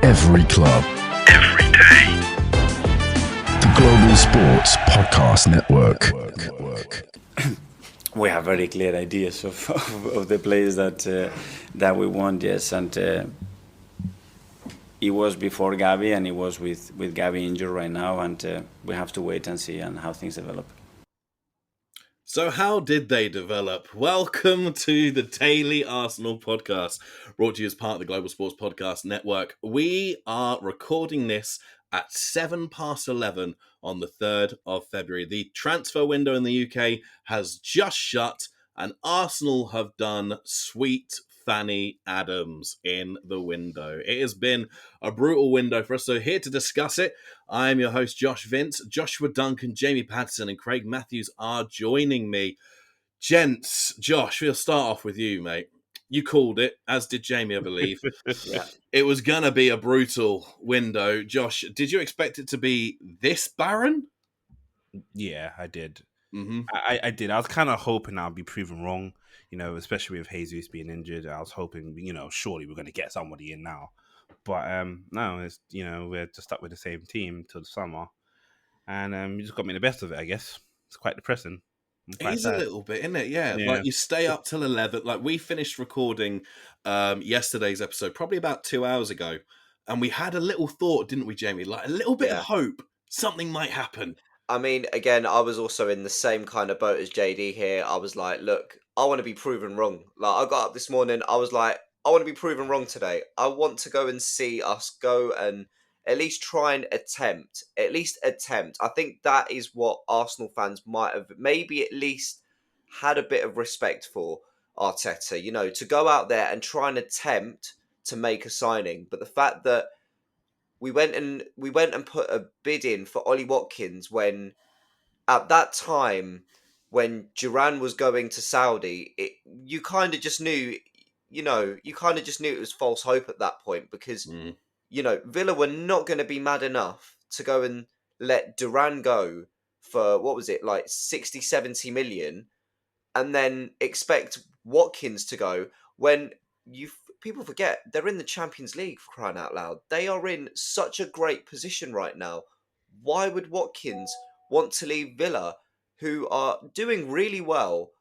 Every club. Every day. The Global Sports Podcast Network. We have very clear ideas of the players that we want, yes, and it was before Gavi, and it was with Gavi injured right now, and we have to wait and see and how things develop. So how did they develop? Welcome to the Daily Arsenal podcast, brought to you as part of the Global Sports Podcast Network. We are recording this at 11:07 on the 3rd of February. The transfer window in the UK has just shut, and Arsenal have done sweet Fanny Adams in the window. It has been a brutal window for us, so here to discuss it, I am your host, Josh Vince. Joshua Duncan, Jamie Patterson, and Craig Matthews are joining me. Gents, Josh, we'll start off with you, mate. You called it, as did Jamie, I believe. Yeah. It was going to be a brutal window. Josh, did you expect it to be this barren? Yeah, I did. Mm-hmm. I did. I was kind of hoping I'd be proven wrong, especially with Jesus being injured. I was hoping, surely we're going to get somebody in now. But no, it's we're just stuck with the same team till the summer, and you just got me the best of it. I guess it's quite depressing. It is a little bit, isn't it? Yeah. Yeah. Like you stay up till 11. Like we finished recording yesterday's episode probably about 2 hours ago, and we had a little thought, didn't we, Jamie? Like a little bit of hope something might happen. I mean, again, I was also in the same kind of boat as JD here. I was like, look, I want to be proven wrong. Like, I got up this morning, I was like, I want to be proven wrong today. I want to go and see us go and at least try and attempt. I think that is what Arsenal fans might have maybe at least had a bit of respect for Arteta, to go out there and try and attempt to make a signing. But the fact that we went and put a bid in for Ollie Watkins when, at that time, when Duran was going to Saudi, you kind of just knew, it was false hope at that point because, Villa were not going to be mad enough to go and let Duran go for, what was it, like 60, 70 million, and then expect Watkins to go when people forget they're in the Champions League, for crying out loud. They are in such a great position right now. Why would Watkins want to leave Villa, who are doing really well,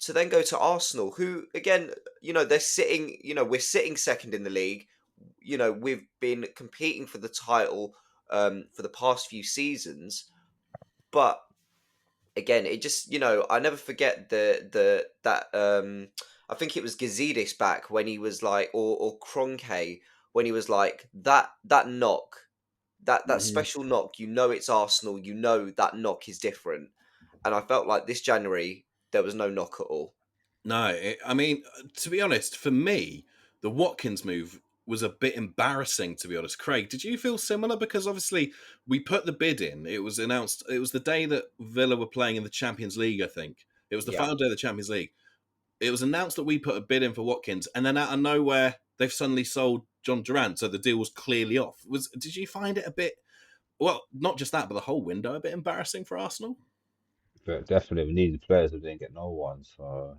to then go to Arsenal, who, again, they're sitting, we're sitting second in the league. We've been competing for the title for the past few seasons. But again, it just, I never forget I think it was Gazidis back when he was like, or Kroenke, when he was like, that knock, that special knock, it's Arsenal, that knock is different. And I felt like this January, there was no knock at all. No, I mean, to be honest, for me, the Watkins move was a bit embarrassing, to be honest. Craig, did you feel similar? Because obviously we put the bid in. It was announced, it was the day that Villa were playing in the Champions League, I think. It was the final day of the Champions League. It was announced that we put a bid in for Watkins, and then out of nowhere, they've suddenly sold John Durant, so the deal was clearly off. Did you find it a bit, well, not just that, but the whole window a bit embarrassing for Arsenal? But definitely, we needed players, we didn't get no one, so...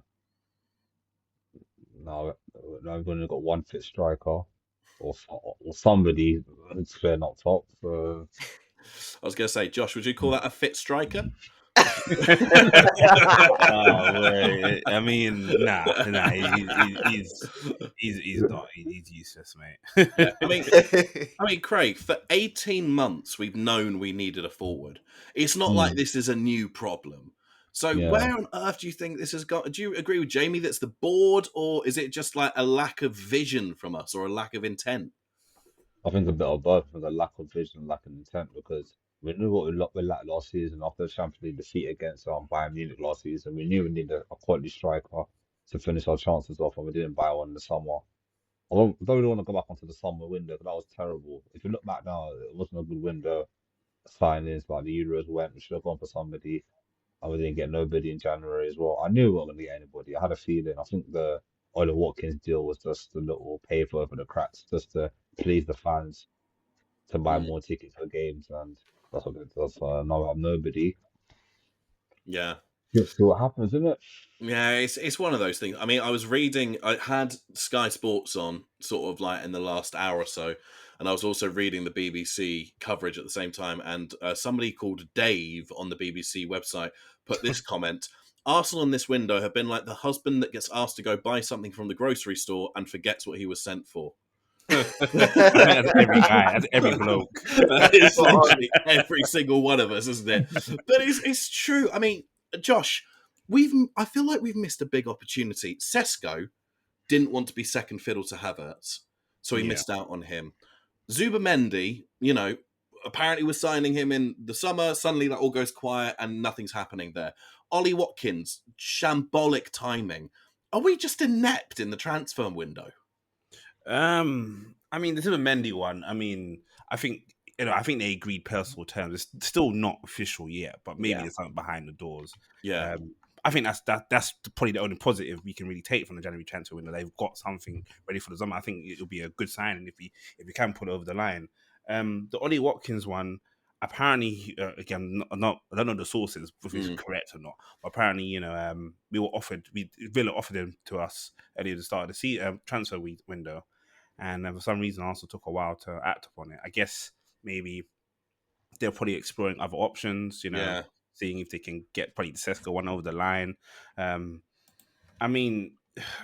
Now we've only got one fit striker, or somebody who's clear not top. So I was going to say, Josh, would you call that a fit striker? Oh, wait. I mean, nah. He's not. He's useless, mate. Yeah, I mean, Craig, for 18 months we've known we needed a forward. It's not like this is a new problem. So where on earth do you think this has got? Do you agree with Jamie that's the board, or is it just like a lack of vision from us, or a lack of intent? I think a bit of both, with a lack of vision, lack of intent, because we knew what we lacked last season after the Champions League defeat against Bayern Munich last season. We knew we needed a quality striker to finish our chances off, and we didn't buy one in the summer. I don't really want to go back onto the summer window, because that was terrible. If you look back now, it wasn't a good window. Signings like the Euros went, we should have gone for somebody. And we didn't get nobody in January as well. I knew we weren't going to get anybody. I had a feeling. I think the Ollie Watkins deal was just a little paper over the cracks, just to please the fans, to buy more tickets for games, and that's what it does. Now we have nobody. Yeah. Just see what happens, isn't it? Yeah, it's one of those things. I mean, I had Sky Sports on sort of like in the last hour or so, and I was also reading the BBC coverage at the same time. And somebody called Dave on the BBC website put this comment: Arsenal in this window have been like the husband that gets asked to go buy something from the grocery store and forgets what he was sent for. I think that's every guy, that's every bloke. That is Spot on. literally every single one of us, isn't it? But it's true. I mean, Josh, I feel like we've missed a big opportunity. Sesko didn't want to be second fiddle to Havertz, so he Yeah. missed out on him. Zubamendi, apparently was signing him in the summer. Suddenly that all goes quiet and nothing's happening there. Ollie Watkins, shambolic timing. Are we just inept in the transfer window? I mean, this is a Mendy one. I mean, I think they agreed personal terms. It's still not official yet, but maybe there's something behind the doors. Yeah. I think that's probably the only positive we can really take from the January transfer window. They've got something ready for the summer. I think it'll be a good signing if we can put it over the line. The Ollie Watkins one, apparently, again, I don't know the sources if it's correct or not, but apparently, Villa offered him to us earlier at the start of the transfer window, and for some reason, Arsenal took a while to act upon it. I guess maybe they're probably exploring other options, seeing if they can get probably the Sesko one over the line. I mean,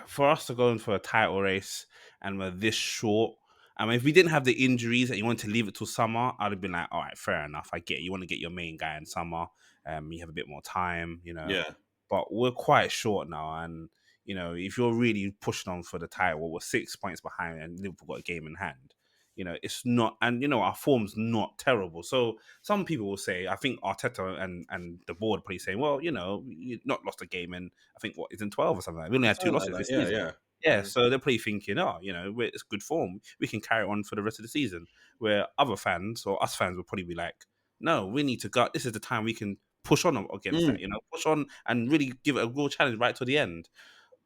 for us to go in for a title race and we're this short, I mean, if we didn't have the injuries and you wanted to leave it till summer, I'd have been like, all right, fair enough. I get it. You want to get your main guy in summer. You have a bit more time, Yeah. But we're quite short now. And, if you're really pushing on for the title, we're 6 points behind and Liverpool got a game in hand. It's not, and our form's not terrible. So some people will say, I think Arteta and the board are probably saying, well, you've not lost a game in, I think, what, it's in 12 or something like that. We only had 2 losses this season. Yeah, so they're probably thinking, it's good form. We can carry on for the rest of the season. Where other fans or us fans will probably be like, no, we need to go. This is the time we can push on against that, push on and really give it a real challenge right to the end.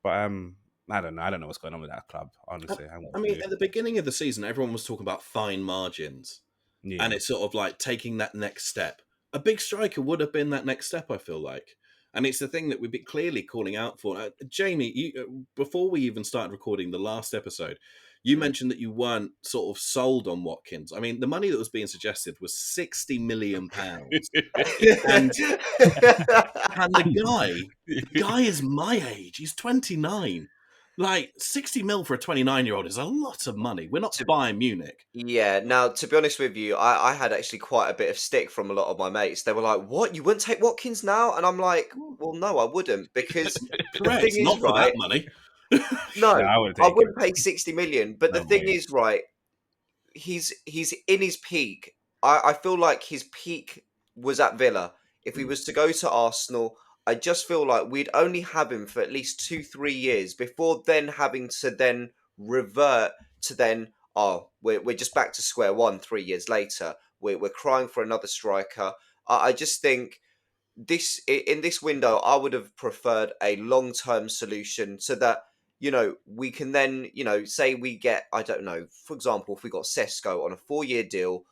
But I don't know. I don't know what's going on with that club, honestly. I mean, at the beginning of the season, everyone was talking about fine margins. Yeah. And it's sort of like taking that next step. A big striker would have been that next step, I feel like. And it's the thing that we've been clearly calling out for. Jamie, before we even started recording the last episode, you mentioned that you weren't sort of sold on Watkins. I mean, the money that was being suggested was £60 million. and the guy is my age. He's 29. Like, 60 mil for a 29-year-old is a lot of money. We're not Bayern Munich. Yeah, now, to be honest with you, I had actually quite a bit of stick from a lot of my mates. They were like, what? You wouldn't take Watkins now? And I'm like, well, no, I wouldn't. Because the thing is, not for right, that money. no, I wouldn't it. pay 60 million. But the No thing way. is, right, he's in his peak. I feel like his peak was at Villa. If he was to go to Arsenal, I just feel like we'd only have him for at least 2-3 years before then having to then revert to then, we're just back to square one 3 years later. We're crying for another striker. I just think in this window, I would have preferred a long-term solution so that, we can then, say we get, I don't know, for example, if we got Sesko on a 4-year deal,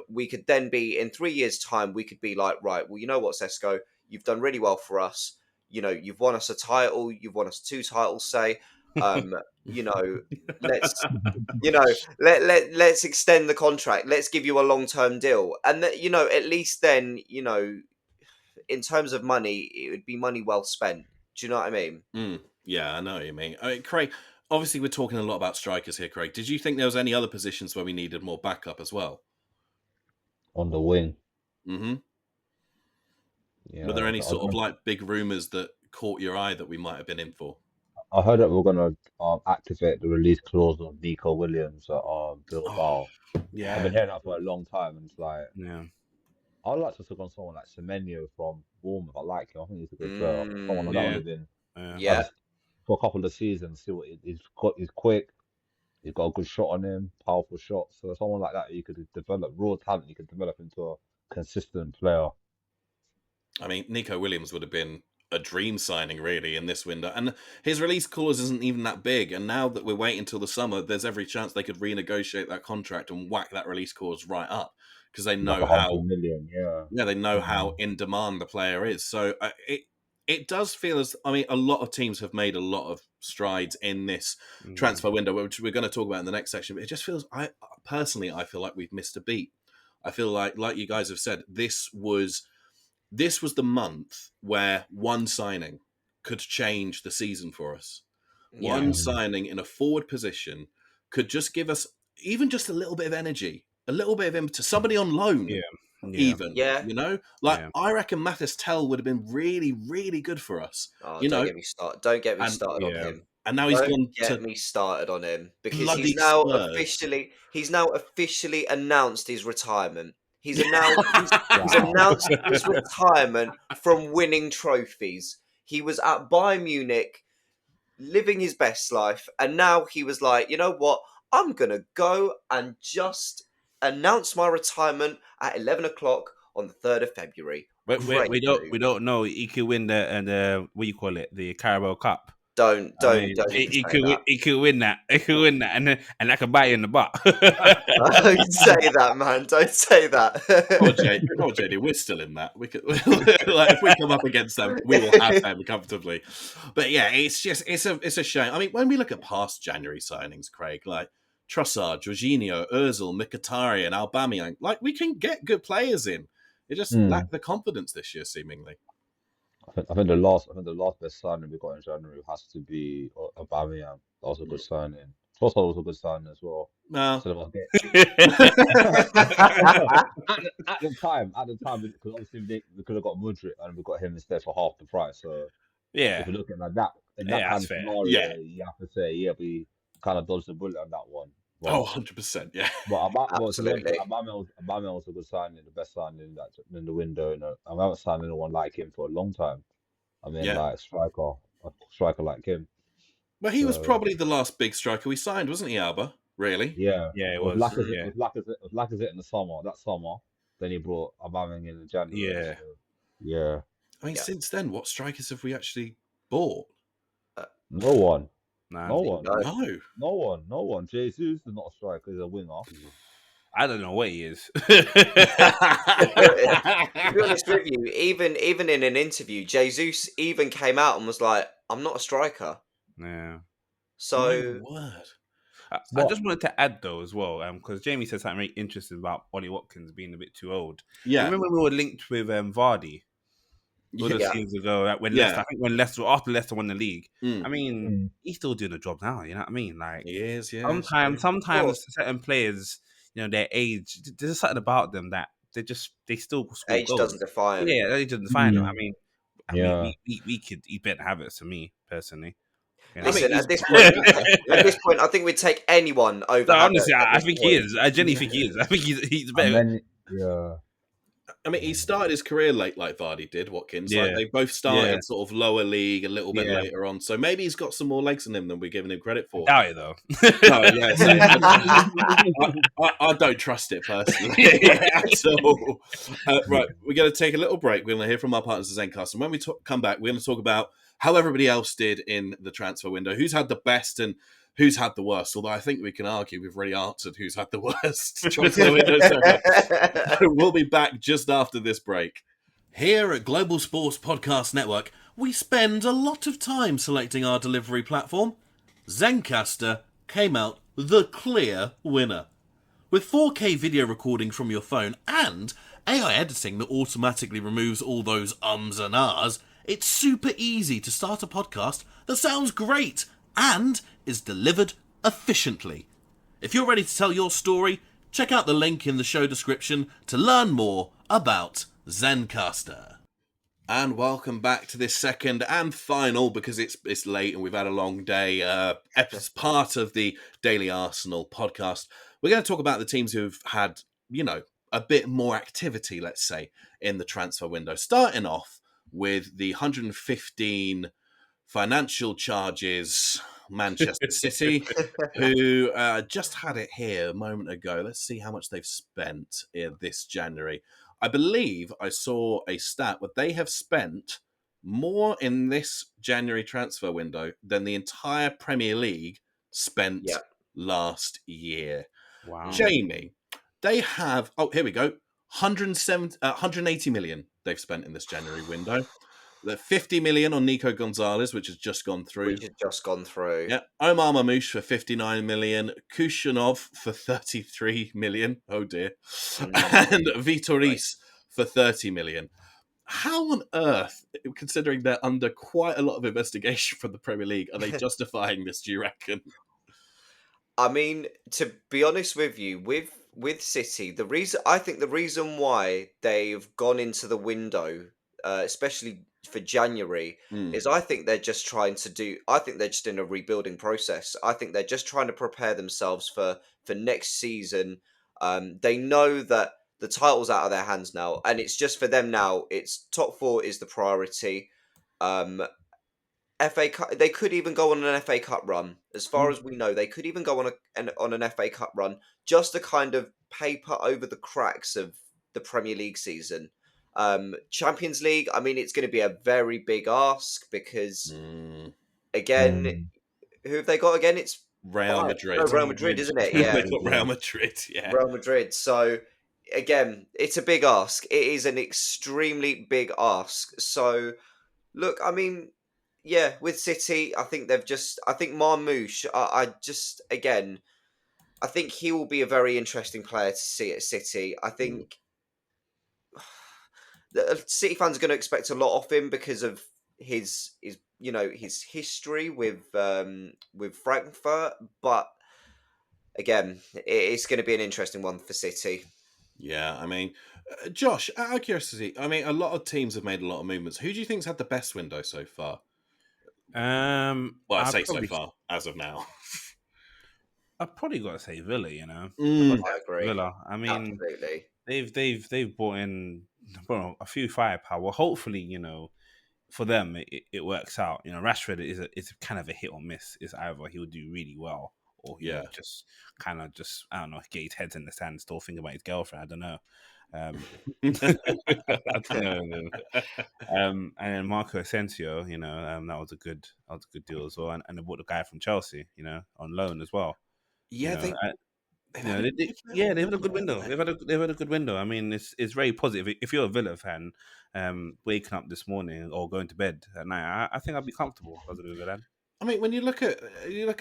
we could then be, in 3 years' time, we could be like, right, well, you know what, Sesko, you've done really well for us. You've won us a title, you've won us 2 titles, say, let's, let's extend the contract. Let's give you a long-term deal. And that, at least then, in terms of money, it would be money well spent. Do you know what I mean? Yeah, I know what you mean. I mean, Craig, obviously we're talking a lot about strikers here, Craig. Did you think there was any other positions where we needed more backup as well? On the wing. Mm-hmm. Yeah, Were there any sort of like big rumours that caught your eye that we might have been in for? I heard that we're going to activate the release clause of Nico Williams at Bilbao. Yeah. I've been hearing that for a long time, and it's like, Yeah. I'd like to look on someone like Semenyo from Bournemouth. I like him. I think he's a good player. Someone like that would have been for a couple of seasons. See what he's quick. He's got a good shot on him, powerful shot. So someone like that, you could develop raw talent. You could develop into a consistent player. I mean, Nico Williams would have been a dream signing, really, in this window. And his release clause isn't even that big. And now that we're waiting until the summer, there's every chance they could renegotiate that contract and whack that release clause right up because they know Like how 100 million, they know how in demand the player is. So it does feel as, I mean, a lot of teams have made a lot of strides in this transfer window, which we're going to talk about in the next section. But it just feels, I feel like we've missed a beat. I feel like you guys have said, this was the month where one signing could change the season for us. Yeah. One signing in a forward position could just give us even just a little bit of energy, a little bit of impetus. Somebody on loan, even. Yeah. You know, like I reckon Mathis Tell would have been really, really good for us. Oh, you don't know, get me started. Don't get me started on him. And now he's Don't gone get to me started on him because bloody he's now Spurs. officially announced his retirement. He's announced his retirement from winning trophies. He was at Bayern Munich living his best life, and now he was like, you know what? I'm gonna go and just announce my retirement at 11 o'clock on the 3rd of February. We don't know. He could win the what you call it, the Carabao Cup. Don't even He say that. He could win that. He could win that, and I could buy you in the butt. Don't say that, man. Don't say that. Oh, JD, we're still in that. We could, like, if we come up against them, we will have them comfortably. But yeah, it's a shame. I mean, when we look at past January signings, Craig, like Trossard, Jorginho, Özil, Mkhitaryan, Aubameyang, like we can get good players in. It just lacked the confidence this year, seemingly. I think the last best signing we got in January has to be Aubameyang. That was a good signing. Trossard was a good signing as well. No. At the time, because obviously we could have got Mudryk and we got him instead for half the price. So if you're looking at that, in that kind of scenario, you have to say, we kind of dodged the bullet on that one. But, 100%, yeah. But absolutely. Aubameyang was a good signing, the best signing in the window. And I haven't signed anyone like him for a long time. I mean, like a striker like him. Well, he was probably the last big striker we signed, wasn't he, Alba? Really? Yeah, it was. Lacazette in the summer. Then he brought Aubameyang in January. Yeah. I mean, since then, what strikers have we actually bought? No one. No one. Jesus is not a striker; he's a winger. I don't know what he is. To be honest with you, even in an interview, Jesus even came out and was like, "I'm not a striker." Yeah. So, my word. I just wanted to add though as well, because Jamie said something very interesting about Ollie Watkins being a bit too old. Yeah. You remember when we were linked with Vardy? Seasons ago, when Leicester, I think after Leicester won the league. I mean, he's still doing the job now. You know what I mean? Like he is. Yeah. Sometimes certain players, their age, there's something about them that they still score age goals. doesn't define. Yeah, age doesn't define them. I mean, we could better have it. To me personally. Listen, at this point, I think we'd take anyone over. No, honestly, I think he is. I genuinely think he is. I think he's better. I mean, he started his career late like Vardy did, Watkins. Yeah. Like, they both started sort of lower league a little bit later on. So maybe he's got some more legs in him than we're giving him credit for. Doubt it, though. No, I don't trust it personally at all. Right, we're going to take a little break. We're going to hear from our partners at Zencastr. And when we come back, we're going to talk about how everybody else did in the transfer window, who's had the best and who's had the worst. Although I think we can argue we've already answered who's had the worst transfer window so far. We'll be back just after this break. Here at Global Sports Podcast Network, we spend a lot of time selecting our delivery platform. Zencastr came out the clear winner. With 4K video recording from your phone and AI editing that automatically removes all those ums and ahs, it's super easy to start a podcast that sounds great and is delivered efficiently. If you're ready to tell your story, check out the link in the show description to learn more about Zencastr. And welcome back to this second and final, because it's late and we've had a long day, as part of the Daily Arsenal podcast. We're going to talk about the teams who've had, a bit more activity, let's say, in the transfer window. Starting off with the 115 financial charges Manchester City, who just had it here a moment ago. Let's see how much they've spent this January. I believe I saw a stat where they have spent more in this January transfer window than the entire Premier League spent last year. Wow. Jamie, they have, here we go, 180 million they've spent in this January window. The 50 million on Nico Gonzalez, which has just gone through. Which has just gone through. Yeah, Omar Mamouche for 59 million, Kushanov for 33 million. Oh dear. And Vitoris for 30 million. How on earth, considering they're under quite a lot of investigation from the Premier League, are they justifying this, do you reckon? I mean, to be honest with you, with City, I think the reason why they've gone into the window, especially for January, is I think they're just I think they're just in a rebuilding process. I think they're just trying to prepare themselves for next season. They know that the title's out of their hands now, and it's just for them now. It's top four is the priority. FA Cup. They could even go on an FA Cup run. As far as we know, they could even go on an FA Cup run just to kind of paper over the cracks of the Premier League season. Champions League. I mean, it's going to be a very big ask because, again, who have they got again? It's Real Madrid. No, Real Madrid, isn't it? Yeah, They've got Real Madrid. Yeah, Real Madrid. So again, it's a big ask. It is an extremely big ask. So look, I mean. Yeah, with City, I think I think Marmouche, again, I think he will be a very interesting player to see at City. I think the City fans are going to expect a lot of him because of his history with Frankfurt, but again, it's going to be an interesting one for City. Yeah, I mean, Josh, out of curiosity, I mean, a lot of teams have made a lot of movements. Who do you think's had the best window so far? Well, I'd say so far, as of now. I've probably got to say Villa. I agree. Villa. I mean, absolutely. they've brought in a few firepower. Well, hopefully, for them it works out. Rashford is kind of a hit or miss. It's either he'll do really well or he'll just I don't know, get his head in the sand, still thinking about his girlfriend. I don't know. I don't know. And then Marco Asensio, that was a good deal as well. And they bought the guy from Chelsea, on loan as well. Yeah, they've had a good window. They've had a good window. I mean, it's very positive. If you're a Villa fan, waking up this morning or going to bed at night, I think I'd be comfortable because of Villa. I mean, when you look at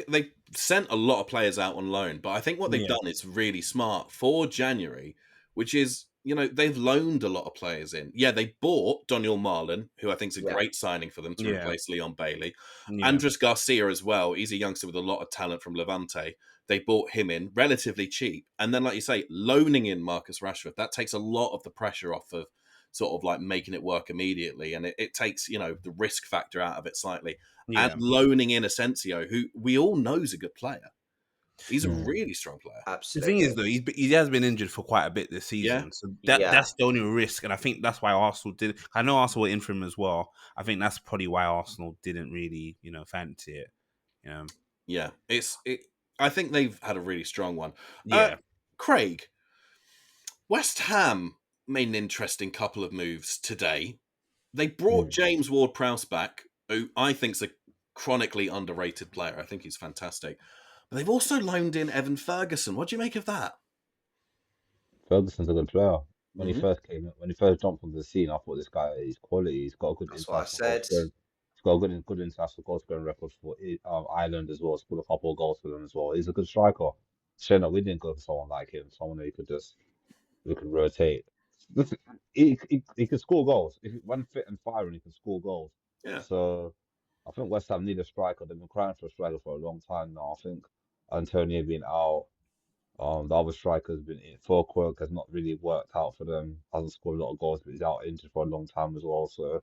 they sent a lot of players out on loan, but I think what they've done is really smart for January, which is they've loaned a lot of players in. Yeah, they bought Daniel Marlon, who I think is a great signing for them to replace Leon Bailey. Andres Garcia as well. He's a youngster with a lot of talent from Levante. They bought him in relatively cheap. And then, like you say, loaning in Marcus Rashford, that takes a lot of the pressure off of sort of like making it work immediately. And it takes, the risk factor out of it slightly. Yeah. And loaning in Asensio, who we all know is a good player. He's a really strong player. Absolutely. The thing is, though, he has been injured for quite a bit this season. So that's the only risk. And I think that's why Arsenal did. I know Arsenal were in for him as well. I think that's probably why Arsenal didn't really, fancy it. Yeah. I think they've had a really strong one. Yeah. Craig, West Ham made an interesting couple of moves today. They brought James Ward-Prowse back, who I think's a chronically underrated player. I think he's fantastic. But they've also loaned in Evan Ferguson. What do you make of that? Ferguson's a good player. When he first jumped onto the scene, I thought this guy is quality. He's got a good That's what I said. He's got a good international goal scoring record for Ireland as well. Scored a couple of goals for them as well. He's a good striker. Shame that we didn't go for someone like him, someone who could rotate. He can score goals. When fit and firing, he can score goals. Yeah. So I think West Ham need a striker. They've been crying for a striker for a long time now. I think Antonio being out. The other striker's been in. Fulquirk has not really worked out for them. Hasn't scored a lot of goals, but he's out injured for a long time as well. So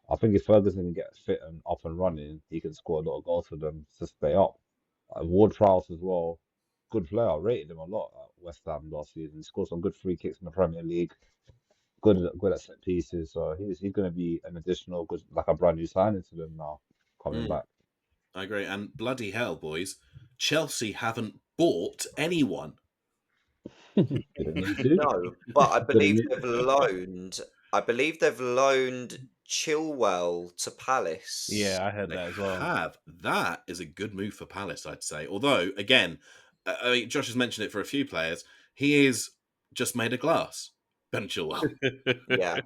I think if Ferguson can get fit and up and running, he can score a lot of goals for them to stay up. Ward-Prowse as well, good player. I rated him a lot at West Ham last season. He scored some good free kicks in the Premier League. Good at set pieces. So he's going to be an additional good, like a brand new signing to them now coming back. I agree. And bloody hell, boys, Chelsea haven't bought anyone. No, but I believe they've loaned. I believe they've loaned Chilwell to Palace. Yeah, I heard that as well. That is a good move for Palace, I'd say. Although, again, I mean, Josh has mentioned it for a few players. He is just made of glass. Ben Chilwell. Yeah,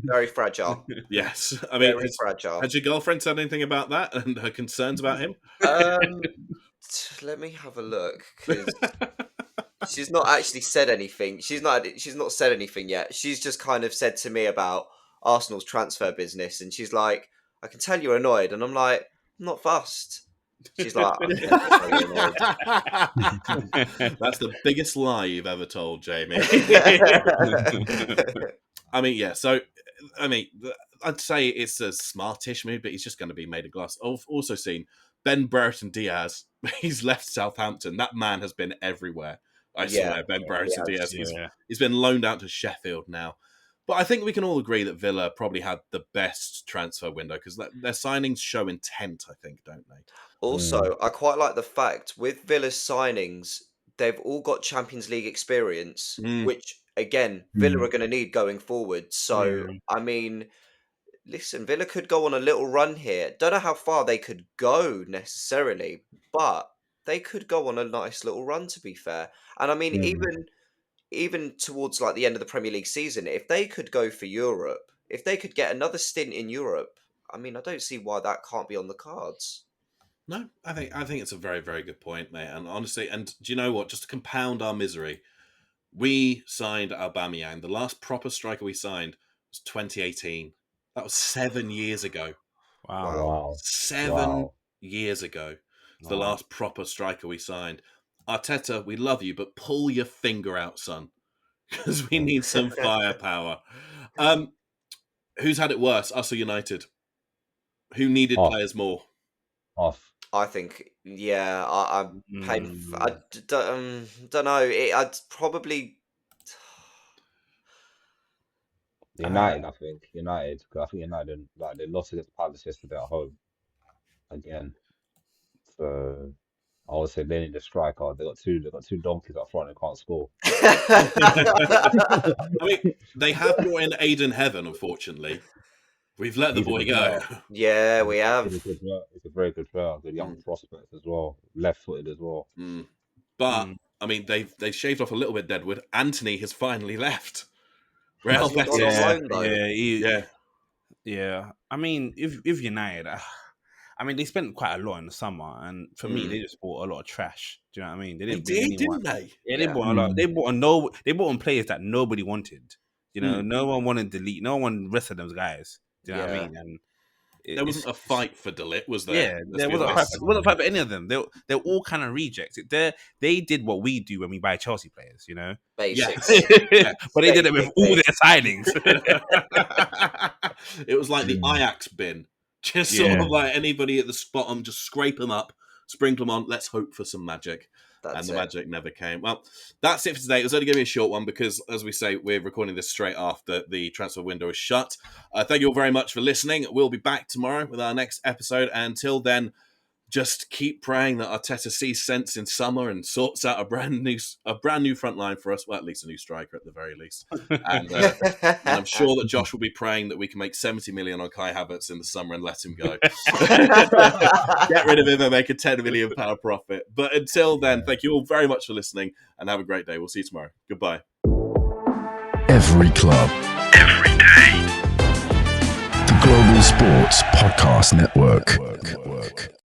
very fragile. Yes, I mean, Very fragile. has your girlfriend said anything about that and her concerns about him? Let me have a look, because she's not actually said anything. She's not said anything yet. She's just kind of said to me about Arsenal's transfer business, and she's like, "I can tell you're annoyed," and I'm like, "I'm not fussed." She's like, "I can definitely tell you're annoyed." That's the biggest lie you've ever told, Jamie. I mean, yeah. So, I mean, I'd say it's a smartish move, but he's just going to be made of glass. I've also seen Ben Brereton Diaz. He's left Southampton. That man has been everywhere. I swear, Ben Brereton Diaz. He's been loaned out to Sheffield now. But I think we can all agree that Villa probably had the best transfer window because their signings show intent, I think, don't they? Also, I quite like the fact with Villa's signings, they've all got Champions League experience, which again, Villa are going to need going forward. So, I mean, listen, Villa could go on a little run here. Don't know how far they could go necessarily, but they could go on a nice little run, to be fair. And I mean, even towards like the end of the Premier League season, if they could go for Europe, if they could get another stint in Europe, I mean, I don't see why that can't be on the cards. No, I think it's a very, very good point, mate. And honestly, and do you know what? Just to compound our misery, we signed Aubameyang. The last proper striker we signed was 2018. That was 7 years ago. Wow. 7 years ago. It's the last proper striker we signed. Arteta, we love you, but pull your finger out, son, because we need some firepower. Who's had it worse, us or United? Who needed players more? I think, yeah, I'm painful. I don't know. I'd probably United. I think United. Cause I think United, like, they lost against Palace yesterday at home again. So I would say they need a striker. They got two donkeys up front and can't score. I mean, they have brought in Aiden Heaven, unfortunately. We've let the boy go. Yeah, we have. It's a very good player, good young prospect as well, left-footed as well. But I mean, they've shaved off a little bit. Deadwood. Anthony has finally left. Real Betis. Yeah. I mean, if United, I mean, they spent quite a lot in the summer, and for me, they just bought a lot of trash. Do you know what I mean? They didn't. Didn't they? Yeah, they bought a lot. They bought on players that nobody wanted. You know, no one wanted delete. No one rested those guys. Do you know what I mean? And there wasn't a fight for Delit, was there? Yeah, there wasn't a fight for any of them. They're all kind of rejects. They did what we do when we buy Chelsea players, you know? Basics. But they did it with all their signings. It was like the Ajax bin. Just sort of like anybody at the bottom, just scrape them up, sprinkle them on, let's hope for some magic. And the magic never came. Well, that's it for today. It was only going to be a short one because, as we say, we're recording this straight after the transfer window is shut. Thank you all very much for listening. We'll be back tomorrow with our next episode. And until then, just keep praying that Arteta sees sense in summer and sorts out a brand new front line for us. Well, at least a new striker at the very least. And I'm sure that Josh will be praying that we can make 70 million on Kai Havertz in the summer and let him go. Get rid of him and make a £10 million profit. But until then, thank you all very much for listening and have a great day. We'll see you tomorrow. Goodbye. Every club, every day. The Global Sports Podcast Network.